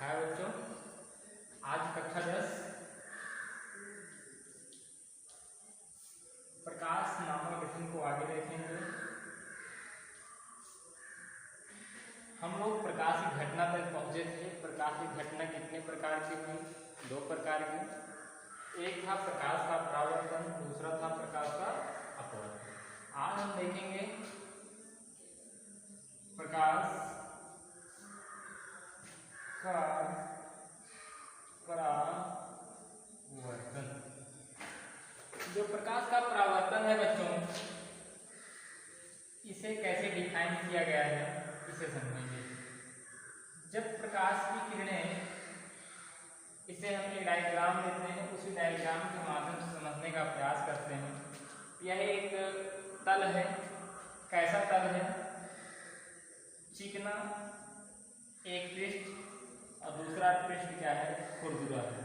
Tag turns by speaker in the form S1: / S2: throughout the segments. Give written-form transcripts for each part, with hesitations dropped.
S1: हाय बच्चों, आज कक्षा 10 प्रकाश नामक लेसन को आगे देखेंगे। हम लोग प्रकाश की घटना तक पहुंचे थे। प्रकाश की घटना कितने प्रकार की हुई? 2 प्रकार की। एक था प्रकाश का परावर्तन, दूसरा था प्रकाश का अपवर्तन। आज हम देखेंगे प्रकाश का परावर्तन। जो प्रकाश का परावर्तन है बच्चों, इसे कैसे डिफाइन किया गया है इसे समझेंगे। जब प्रकाश की किरणें, इसे हम एक डायग्राम लेते हैं, उसी डायग्राम के माध्यम से समझने का प्रयास करते हैं। यह एक तल है। कैसा तल है? चिकना एक पृष्ठ और दूसरा पृष्ठ क्या है? खुरदुरा है।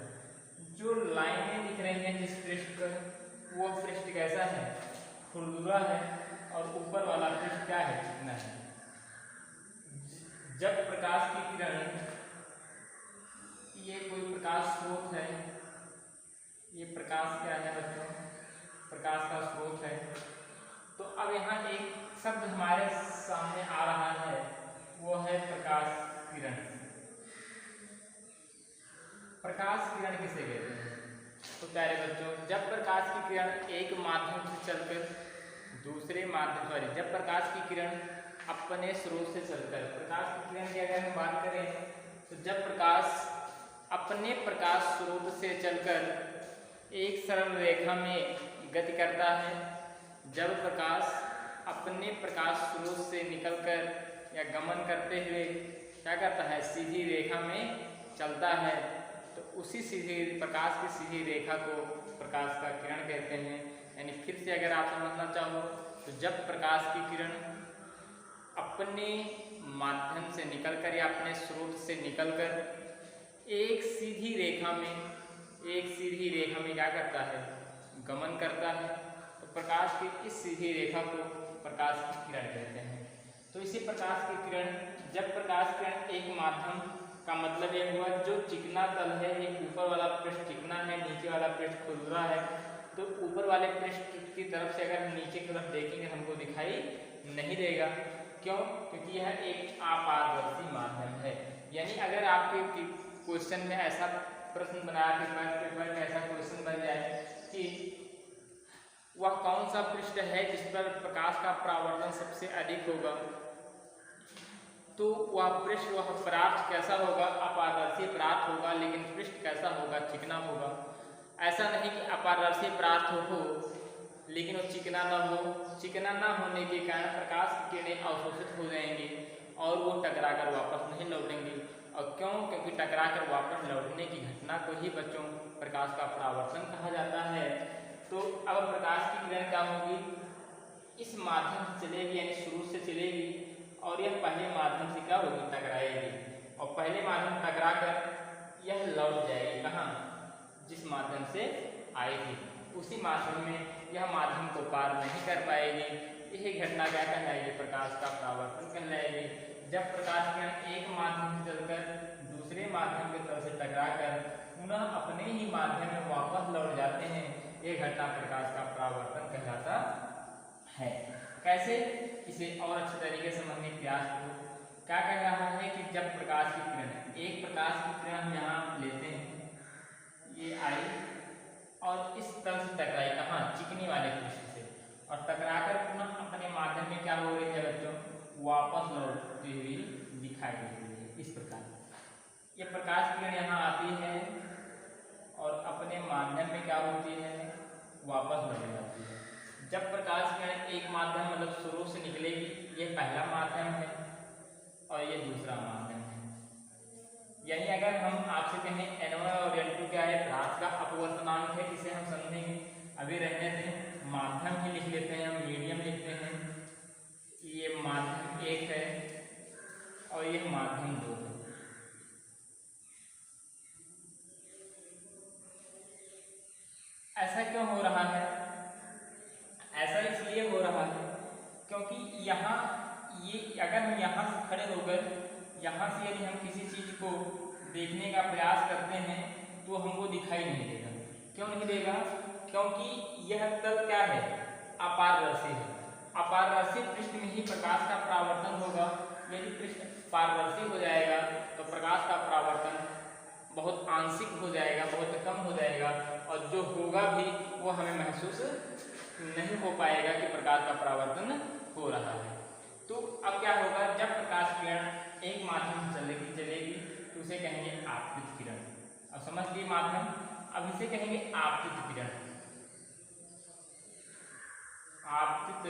S1: जो लाइनें दिख रही हैं जिस पृष्ठ पर, वो पृष्ठ कैसा है? खुरदुरा है। और ऊपर वाला पृष्ठ क्या है? चिकना है। जब प्रकाश की किरण, ये कोई प्रकाश स्रोत है, ये प्रकाश क्या है बच्चों? प्रकाश का स्रोत है। तो अब यहाँ एक शब्द हमारे सामने आ रहा है, वो है प्रकाश किरण। प्रकाश किरण किसे कहते हैं? तो प्यारे बच्चों, जब प्रकाश की किरण एक माध्यम से चलकर दूसरे माध्यम, जब प्रकाश की किरण अपने स्रोत से चलकर, प्रकाश की किरण की अगर हम बात करें तो जब प्रकाश अपने प्रकाश स्रोत से चलकर एक सरल रेखा में गति करता है, जब प्रकाश अपने प्रकाश स्रोत से निकलकर या गमन करते हुए क्या करता है? सीधी रेखा में चलता है, तो उसी सीधी प्रकाश की सीधी रेखा को प्रकाश का किरण कहते हैं। यानी फिर से अगर आप समझना चाहो तो जब प्रकाश की किरण अपने माध्यम से निकलकर या अपने स्रोत से निकलकर एक सीधी रेखा में क्या करता है? गमन करता है, तो प्रकाश की इस सीधी रेखा को प्रकाश की किरण कहते हैं। तो इसी प्रकाश की किरण, जब प्रकाश किरण एक माध्यम का मतलब ये हुआ, जो चिकना तल है, ये ऊपर वाला पृष्ठ चिकना है, नीचे वाला पृष्ठ खुरदुरा है, तो ऊपर वाले पृष्ठ की तरफ से अगर हम नीचे की तरफ देखेंगे हमको दिखाई नहीं देगा। क्यों? क्योंकि यह एक अपारदर्शी माध्यम है। यानी अगर आपके क्वेश्चन में ऐसा प्रश्न बनाया, पेपर में ऐसा क्वेश्चन बन जाए कि वह कौन सा पृष्ठ है जिस पर प्रकाश का परावर्तन सबसे अधिक होगा, तो वह पृष्ठ, वह पदार्थ कैसा होगा? अपारदर्शी पदार्थ होगा। लेकिन पृष्ठ कैसा होगा? चिकना होगा। ऐसा नहीं कि अपारदर्शी पदार्थ हो लेकिन वो चिकना न हो। चिकना न होने के कारण प्रकाश की किरणें अवशोषित हो जाएंगी और वो टकराकर वापस नहीं लौटेंगी। और क्यों? क्योंकि टकराकर वापस लौटने की घटना को ही बच्चों प्रकाश का परावर्तन कहा जाता है। तो अब प्रकाश की किरण क्या होगी? इस माध्यम से चलेगी, यानी शुरू से चलेगी और यह पहले माध्यम से क्या होगी? टकराएगी। और पहले माध्यम टकरा कर यह लौट जाएगी कहाँ? जिस माध्यम से आई थी उसी माध्यम में यह माध्यम को पार नहीं कर पाएगी। यही घटना क्या कहलाएगी? प्रकाश का परावर्तन कहलाएगी। जब प्रकाश किरण एक माध्यम से चलकर दूसरे माध्यम की तरफ से टकराकर पुनः अपने ही माध्यम में वापस लौट जाते हैं, ये घटना प्रकाश का परावर्तन कहलाता है। कैसे? इसे और अच्छे तरीके से समझने का प्रयास करो। क्या कह रहा है कि जब प्रकाश की किरण, एक प्रकाश की किरण हम यहाँ लेते हैं, ये आई और इस तरह से टकराई कहाँ? चिकनी वाले पृष्ठ से, और टकराकर पुनः अपने माध्यम में क्या हो रही है बच्चों? वापस लौटती हुई दिखाई दे रही है। इस प्रकार ये प्रकाश किरण यहाँ आती है और अपने माध्यम में क्या होती है? वापस लौट जाती है। जब प्रकाश किरण एक माध्यम मतलब स्रोत से निकलेगी, ये पहला माध्यम है और ये दूसरा माध्यम है। यानी अगर हम आपसे कहें N1 और N2 क्या है? प्रकाश का अपवर्तनांक है, इसे हम समझेंगे। अभी रहने दें, माध्यम ही लिख लेते हैं, हम मीडियम लिखते हैं। ये माध्यम 1 है और ये माध्यम 2 है। ऐसा क्यों हो रहा है? ऐसा इसलिए हो रहा है क्योंकि यहाँ ये, अगर हम यहाँ से खड़े होकर यहाँ से यदि हम किसी चीज को देखने का प्रयास करते हैं तो हमको दिखाई नहीं देगा। क्यों नहीं देगा? क्योंकि यह तल क्या है? अपारदर्शी है। अपारदर्शी पृष्ठ में ही प्रकाश का परावर्तन होगा। यदि पृष्ठ पारदर्शी हो जाएगा तो प्रकाश का परावर्तन बहुत आंशिक हो जाएगा, बहुत कम हो जाएगा, और जो होगा भी वो हमें महसूस नहीं हो पाएगा कि प्रकाश का परावर्तन हो रहा है। तो अब क्या होगा? जब प्रकाश किरण एक माध्यम से चलेगी तो उसे कहेंगे आपतित किरण। अब समझ लिए माध्यम, अब इसे कहेंगे आपतित किरण। आपतित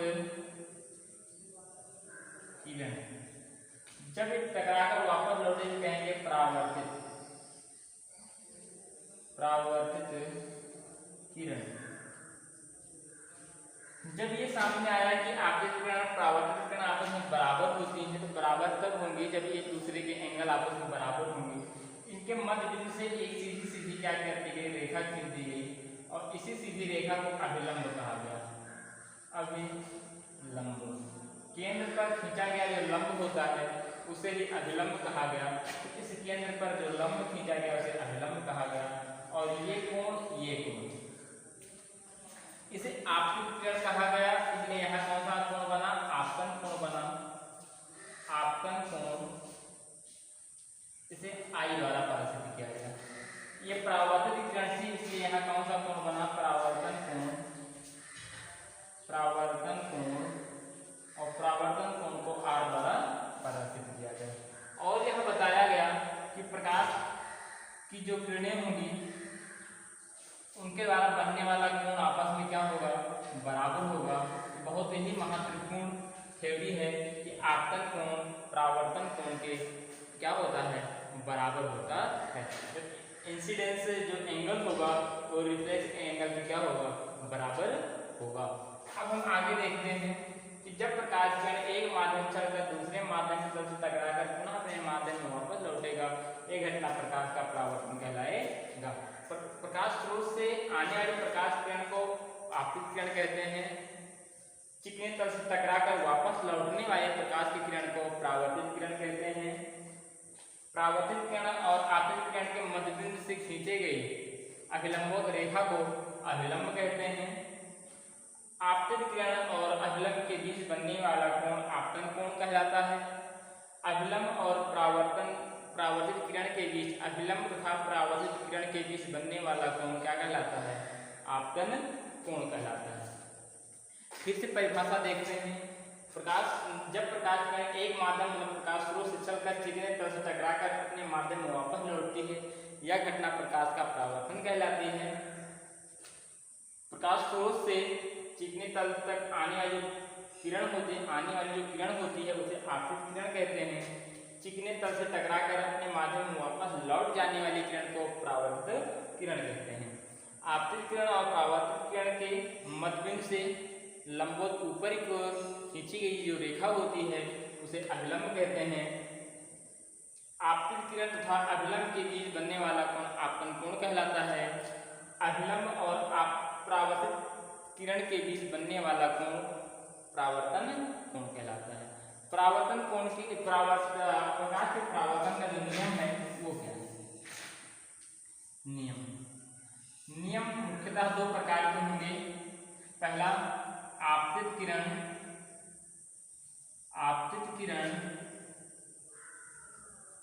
S1: किरण जब ये टकराकर वापस लौटे तो कहेंगे परावर्तित किरण। जब ये सामने आया कि आपतित किरण और परावर्तित किरण आपस में बराबर होती हैं, तो बराबर तब होंगी जब एक दूसरे के एंगल आपस में बराबर होंगे। इनके मध्य बिंदु से एक सीधी सीधी क्या करती गई? रेखा खींच दी गई, और इसी सीधी रेखा को अभिलंब कहा गया। अभिलंब केंद्र पर खींचा गया जो लंब होता है उसे ही अभिलंब कहा गया। इस केंद्र पर जो लंब खींचा गया उसे अभिलंब कहा गया, और ये कोण इसे आपतित किरण कहा गया। इसलिए यहाँ कौन सा कोण बना? आपतन कोण बना। आपतन कोण इसे I द्वारा प्रदर्शित किया गया। ये परावर्तित किरण थी, इसलिए यहाँ कौन सा कोण बना? परावर्तन कोण। परावर्तन कोण, और परावर्तन कोण को R द्वारा प्रदर्शित किया गया। और यह बताया गया कि प्रकाश की जो किरणें होंगी उनके द्वारा बनने वाला कोण आपस में क्या होगा? बराबर होगा। बहुत ही महत्वपूर्ण थ्योरी है कि आपतन कोण परावर्तन कोण के क्या होता है? बराबर होता है। इंसिडेंस जो एंगल होगा वो रिफ्लेक्स एंगल में क्या होगा? बराबर होगा। अब हम आगे देखते हैं कि जब प्रकाश किरण एक माध्यम से चलकर दूसरे माध्यम से टकराकर पुनः अपने माध्यम में वापस लौटेगा, ये घटना प्रकाश का परावर्तन कहलाएगा। प्रकाश स्रोत से आने वाली प्रकाश किरण को आपतित किरण कहते हैं। चिकने तल से टकराकर वापस लौटने वाले प्रकाश की किरण को परावर्तित किरण कहते हैं। परावर्तित किरण और आपतित किरण के मध्य बिंदु से खींचे गई अभिलंबोत्तर रेखा को अभिलंब कहते हैं। आपतित किरण और अभिलंब के बीच बनने वाला कोण आपतन कोण कहलाता है। अभिलंब और परावर्तित किरण के बीच अभिलंब तथा परावर्तित किरण के बीच बनने वाला कोण क्या कहलाता है? आपतन कोण कहलाता है। फिर से परिभाषा देखते हैं। जब प्रकाश किरण एक माध्यम मतलब प्रकाश स्रोत से चलकर चिकने तल से टकराकर अपने माध्यम में वापस लौटती है, यह घटना प्रकाश का परावर्तन कहलाती है। प्रकाश स्रोत से चिकने तल तक आने वाली जो किरण होती है उसे आपतित किरण कहते हैं। चिकने तल से टकराकर अपने माध्यम में वापस लौट जाने वाली किरण को परावर्तित किरण कहते हैं। आपतित किरण और परावर्तित किरण के मध्यबिंदु से लंबवत ऊपर की ओर खींची गई जो रेखा होती है उसे अभिलंब कहते हैं। आपतित किरण तथा अभिलंब के बीच बनने वाला कोण आपतन कोण कहलाता है। अभिलंब और परावर्तित किरण के बीच बनने वाला कोण परावर्तन कोण कहलाता है। परावर्तन कोण की प्रकाश के परावर्तन का जो नियम है वो क्या है? नियम मुख्यतः दो प्रकार के होंगे। पहला आपतित किरण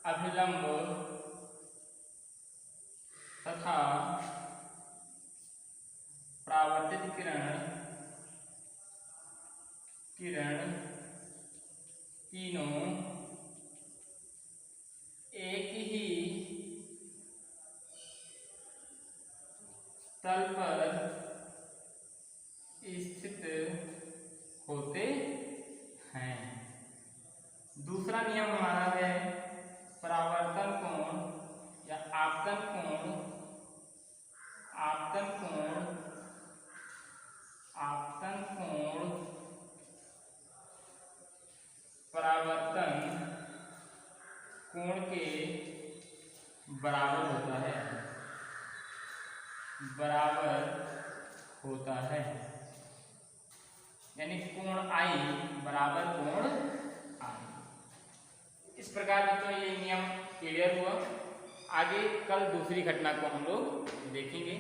S1: अभिलंब तथा परावर्तित किरण तीनों एक ही तल पर स्थित होते हैं। दूसरा नियम हमारा है परावर्तन कोण या आपतन कोण परावर्तन कोण के बराबर होता है। यानी कोण I बराबर कोण I। इस प्रकार बच्चों ये नियम क्लियर हुआ। आगे कल दूसरी घटना को हम लोग देखेंगे।